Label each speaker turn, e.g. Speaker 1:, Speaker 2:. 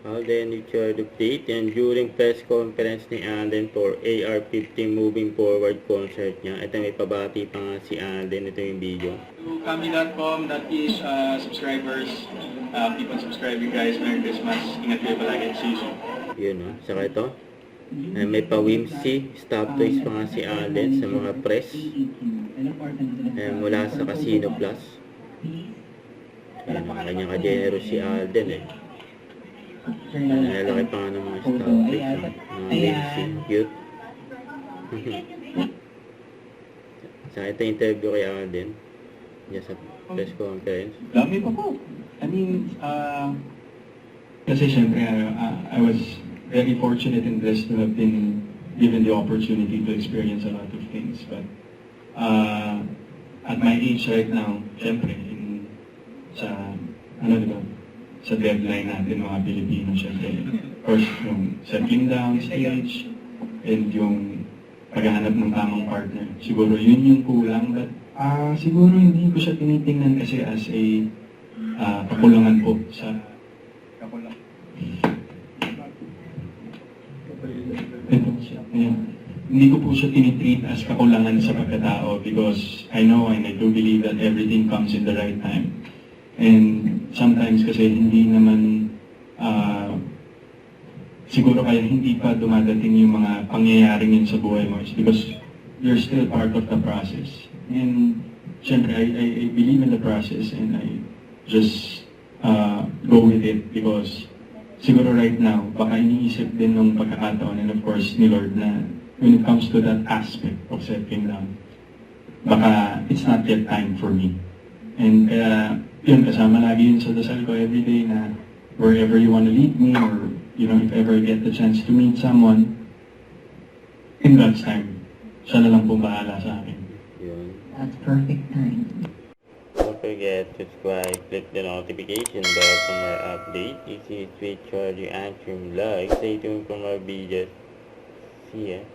Speaker 1: Alden Richard update, and during press conference ni Alden for AR-50 Moving Forward concert niya. Ito, may pabati pa nga si Alden. Ito yung video.
Speaker 2: To Kami.com, that is subscribers. Keep on subscribing guys. Merry Christmas. Ingat kayo palagi. See you soon.
Speaker 1: Yun o. Saka ito. May pa-Whimsy. Stop toys pa nga si Alden sa mga press. Mula sa Casino Plus. Ayan, kanyang ka-generous si Alden eh. Lalaki pa nga ng mga stop toys. Mga Whimsy. Cute. Saka ito interview kay Alden. Diyan sa press conference.
Speaker 3: Dami pa po. I mean, kasi syempre, I was very fortunate and blessed to have been given the opportunity to experience a lot of things. But at my age right now, syempre, sa deadline natin mga Pilipino, syempre, first yung settling down stage and yung paghahanap ng tamang partner. Siguro yun yung kulang, but siguro hindi ko siya tinitingnan kasi as a kakulangan po sa hindi ko po siya tinitreat as kakulangan sa pagkatao because I know and I do believe that everything comes in the right time. And sometimes kasi hindi naman siguro kaya hindi pa dumadating yung mga pangyayaring yun sa buhay mo is because you're still part of the process. And syempre, I believe in the process and I just go with it because siguro right now, baka iniisip din ng pagkakataon and of course ni Lord na when it comes to that aspect of settling down, baka it's not yet time for me. And kaya yun, kasama lagi yun sa dasal ko everyday na wherever you want to lead me or you know, if ever I get the chance to meet someone, in God's time, siya na lang pong bahala sa akin.
Speaker 1: Yun.
Speaker 4: That's perfect time.
Speaker 1: Don't forget to subscribe, click the notification bell for more updates. This is Twitch Charlie Antrim Live. Stay tuned for more videos. See ya.